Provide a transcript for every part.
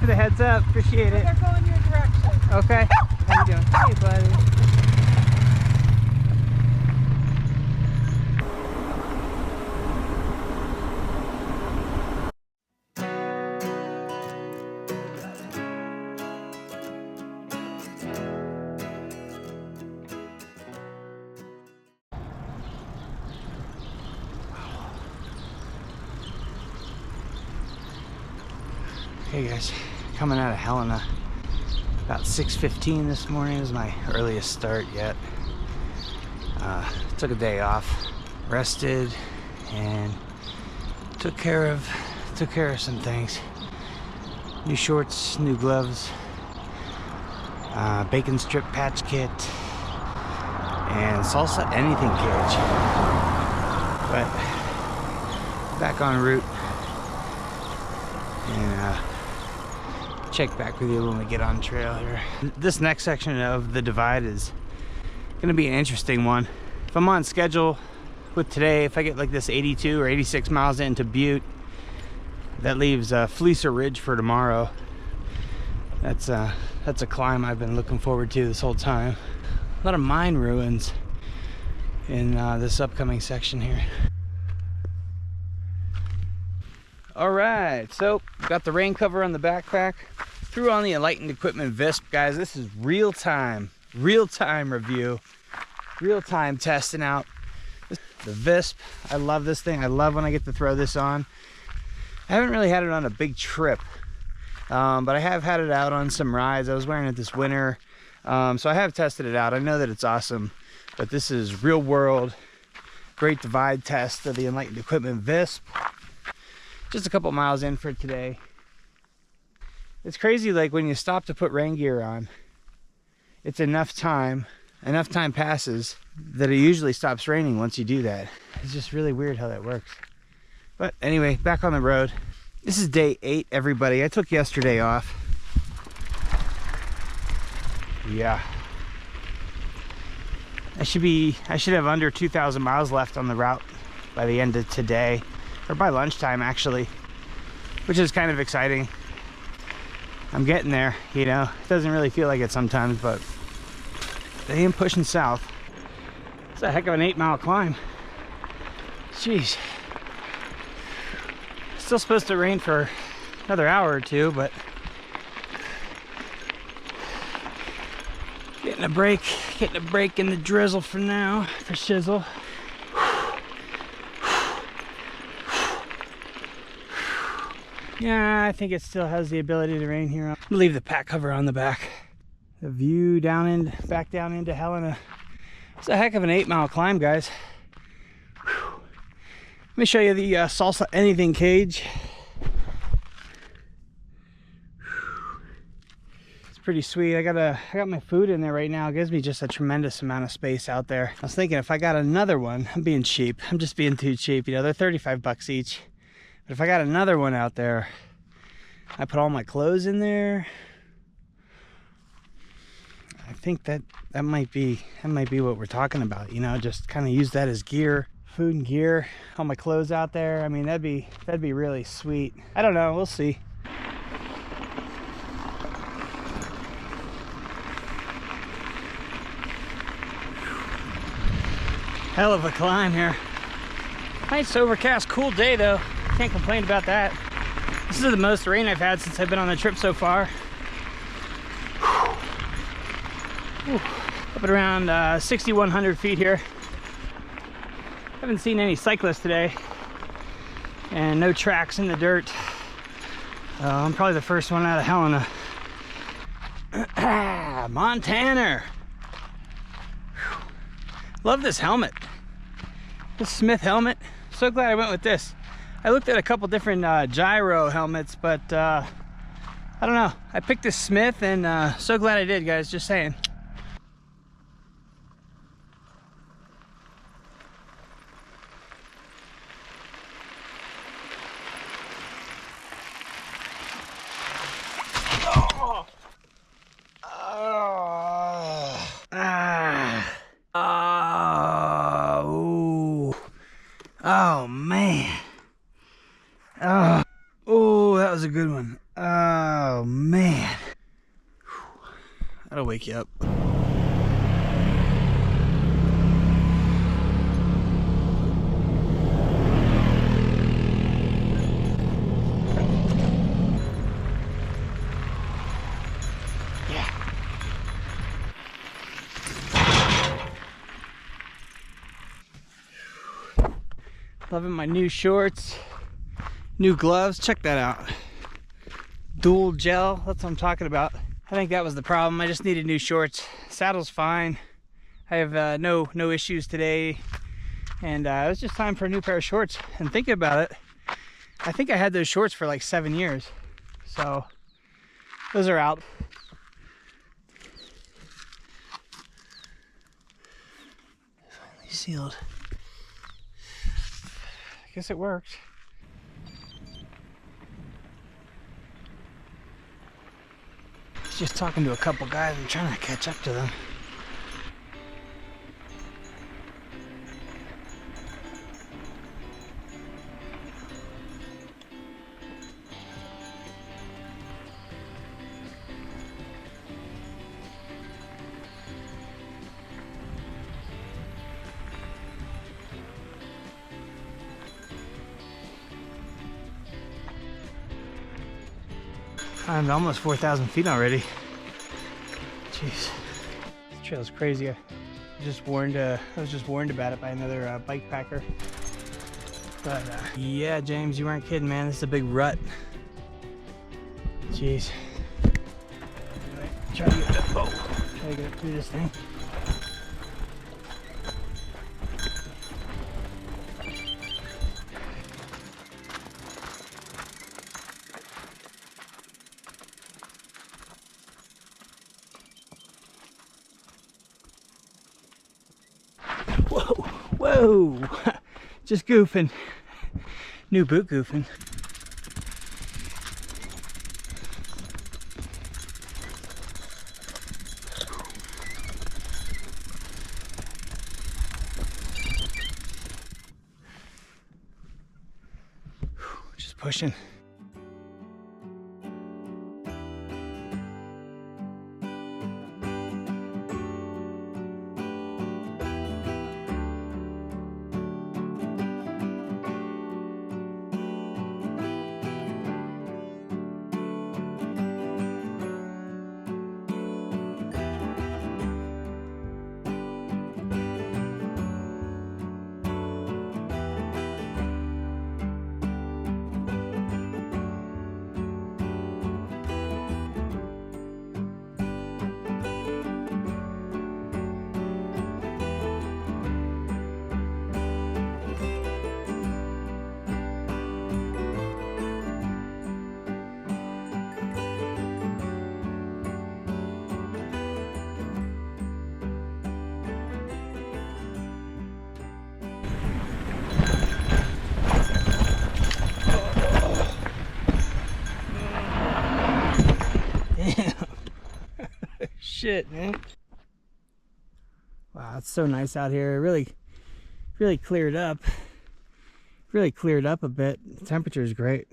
for the heads up. Appreciate it. They're going your direction. Okay. How you doing? Hey, buddy. Hey guys, coming out of Helena about 6:15 this morning is my earliest start yet. Took a day off, rested, and took care of some things. New shorts, new gloves, bacon strip patch kit, and salsa anything cage. But back en route, and check back with you when we get on trail here. This next section of the divide is gonna be an interesting one. If I'm on schedule with today, if I get like this 82 or 86 miles into Butte, that leaves Fleecer Ridge for tomorrow. That's a climb I've been looking forward to this whole time. A lot of mine ruins in this upcoming section here. All right, so got the rain cover on the backpack, threw on the Enlightened Equipment Visp. Guys, this is real-time review, real-time testing out the Visp. I love this thing. I love when I get to throw this on. I haven't really had it on a big trip, but I have had it out on some rides. I was wearing it this winter, so I have tested it out. I know that it's awesome, but this is real world, great divide test of the Enlightened Equipment Visp. Just a couple miles in for today. It's crazy, like when you stop to put rain gear on, it's enough time passes that it usually stops raining once you do that. It's just really weird how that works. But anyway, back on the road. This is day 8, everybody. I took yesterday off. Yeah. I should have under 2,000 miles left on the route by the end of today. Or by lunchtime, actually, which is kind of exciting. I'm getting there, you know. It doesn't really feel like it sometimes, but I am pushing south. It's a heck of an 8-mile climb. Jeez. Still supposed to rain for another hour or two, but getting a break in the drizzle for now, for shizzle. Yeah, I think it still has the ability to rain here. I'm gonna leave the pack cover on the back. The view back down into Helena. It's a heck of an 8-mile climb, guys. Whew. Let me show you the salsa anything cage. Whew. It's pretty sweet. I got my food in there right now. It gives me just a tremendous amount of space out there. I was thinking if I got another one, I'm being cheap. I'm just being too cheap. You know, they're 35 bucks each. But if I got another one out there, I put all my clothes in there. I think that might be what we're talking about, you know, just kind of use that as gear, food and gear, all my clothes out there. I mean, that'd be really sweet. I don't know, we'll see. Hell of a climb here. Nice overcast, cool day though. Can't complain about that. This is the most rain I've had since I've been on the trip so far. Up at around 6,100 feet here. Haven't seen any cyclists today, and no tracks in the dirt. I'm probably the first one out of Helena. Montana. Love this helmet. This Smith helmet. So glad I went with this. I looked at a couple different gyro helmets, but I don't know. I picked this Smith, and so glad I did, guys. Just saying. Oh man. Oh, that was a good one. Oh man. That'll wake you up. Loving my new shorts, new gloves. Check that out. Dual gel, that's what I'm talking about. I think that was the problem. I just needed new shorts. Saddle's fine. I have no issues today. And it was just time for a new pair of shorts. And thinking about it, I think I had those shorts for like 7 years. So those are out. Finally sealed. I guess it worked. Just talking to a couple guys. I'm trying to catch up to them. I'm almost 4,000 feet already. Jeez, this trail's crazy. I was just warned about it by another bike packer. But yeah, James, you weren't kidding, man. This is a big rut. Jeez. Anyway, try to get up through this thing. Whoa, just goofing. New boot goofing. Just pushing. Shit, man. Wow, it's so nice out here. It really cleared up. Really cleared up a bit. The temperature is great.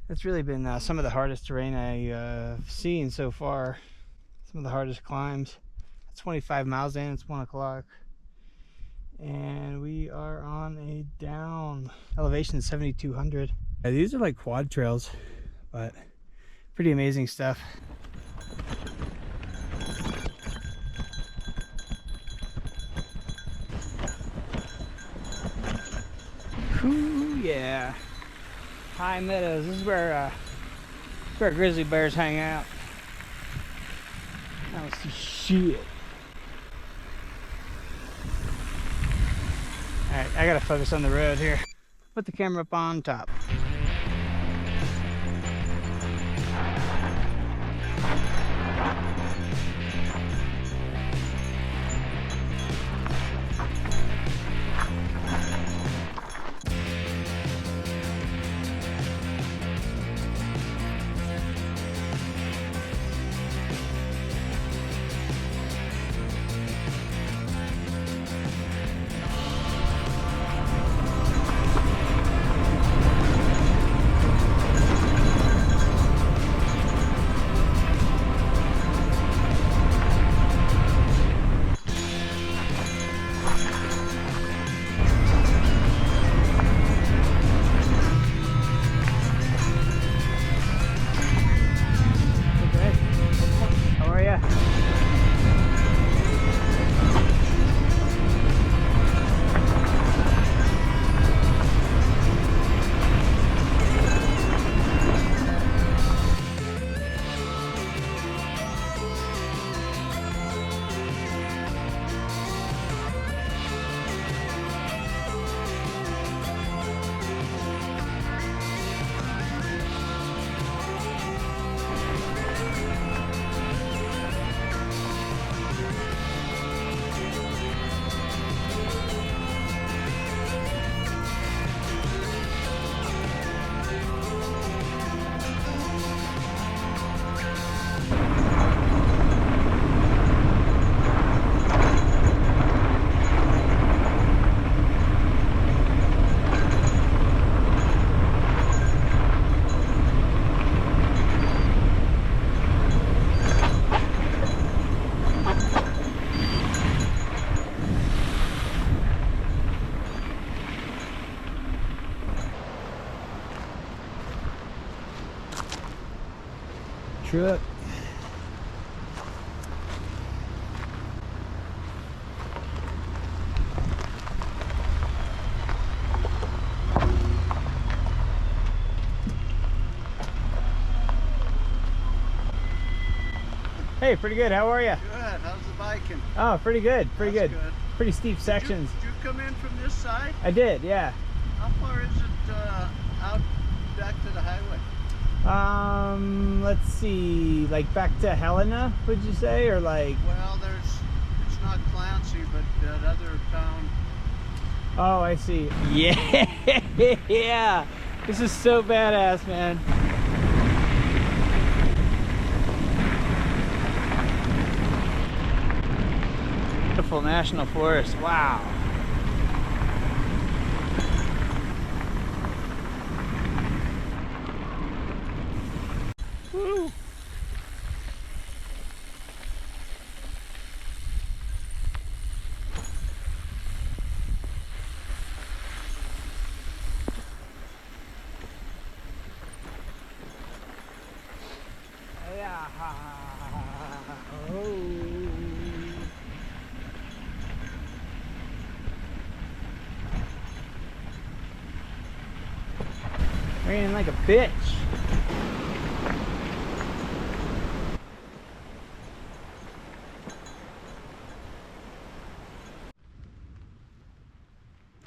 It's really been some of the hardest terrain I've seen so far. Some of the hardest climbs. It's 25 miles in. It's 1 o'clock. And we are on a down. Elevation is 7,200. These are like quad trails, but pretty amazing stuff. Ooh, yeah. High meadows. This is where grizzly bears hang out. I don't see shit. Alright, I gotta focus on the road here. Put the camera up on top. truck. Hey, pretty good. How are you? Good. How's the biking? Oh, pretty good. Pretty good. Good. Pretty steep sections. Did you come in from this side? I did, yeah. How far is it out back to the highway? Let's see, like back to Helena, would you say, or like? Well, it's not Clancy, but that other town. Oh, I see. Yeah, yeah. This is so badass, man. Beautiful national forest. Wow. Woo. Yeah. Oh. Raining like a bitch.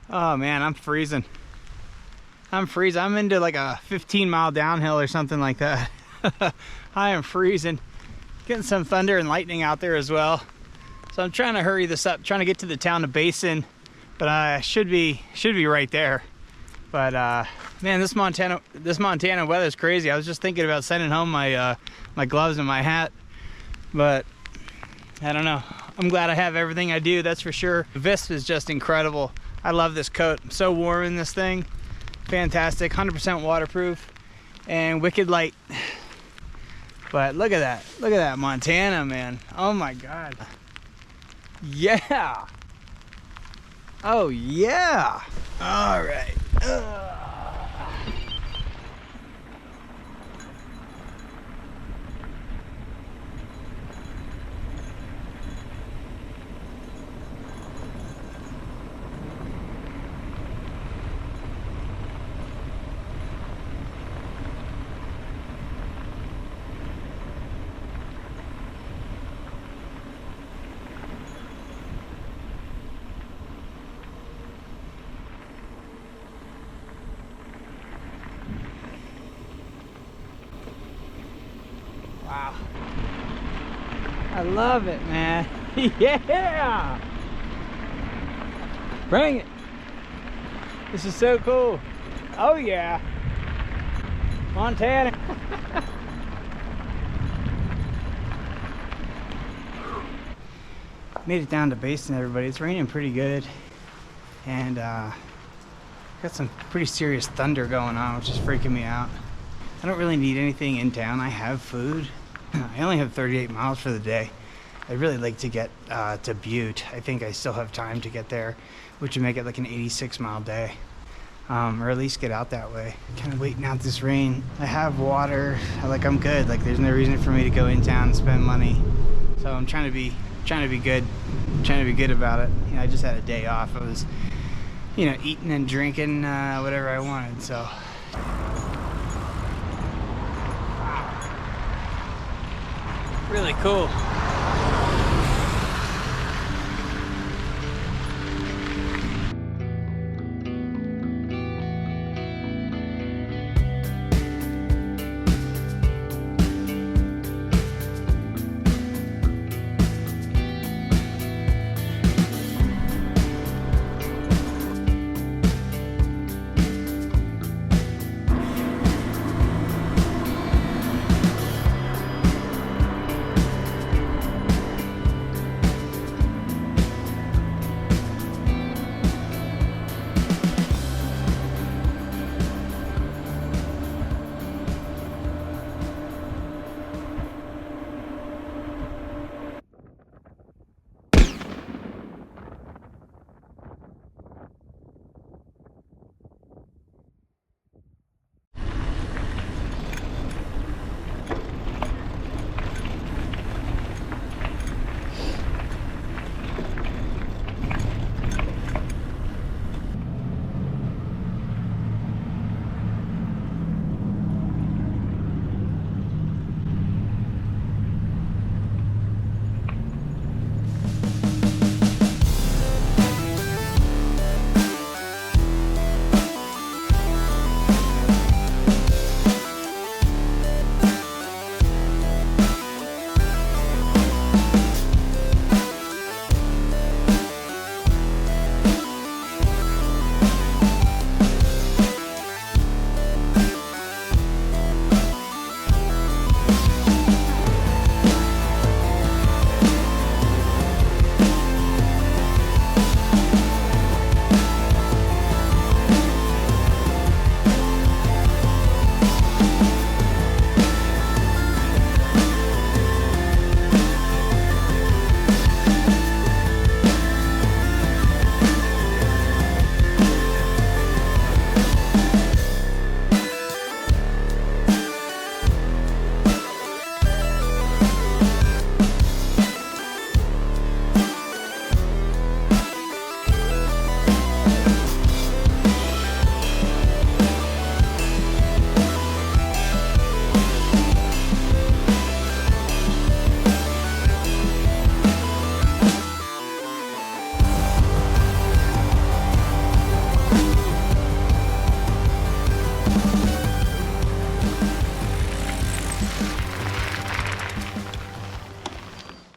Oh man, I'm freezing. I'm freezing. I'm into like a 15-mile downhill or something like that. I am freezing. Getting some thunder and lightning out there as well. So I'm trying to hurry this up, trying to get to the town of Basin, but I should be right there. But man, this Montana weather is crazy. I was just thinking about sending home my my gloves and my hat, but I don't know. I'm glad I have everything I do, that's for sure. The Visp is just incredible. I love this coat. I'm so warm in this thing. Fantastic, 100% waterproof and wicked light. But look at that. Look at that Montana, man. Oh my God. Yeah. Oh yeah. All right. Wow. I love it, man. Yeah! Bring it. This is so cool. Oh yeah. Montana. Made it down to Basin, everybody. It's raining pretty good. And got some pretty serious thunder going on, which is freaking me out. I don't really need anything in town. I have food. I only have 38 miles for the day. I'd really like to get to Butte. I think I still have time to get there, which would make it like an 86-mile day. Or at least get out that way. Kind of waiting out this rain. I have water. I'm good. Like there's no reason for me to go in town and spend money. So I'm trying to be good. Trying to be good about it. You know, I just had a day off. I was, you know, eating and drinking whatever I wanted. So. Really cool.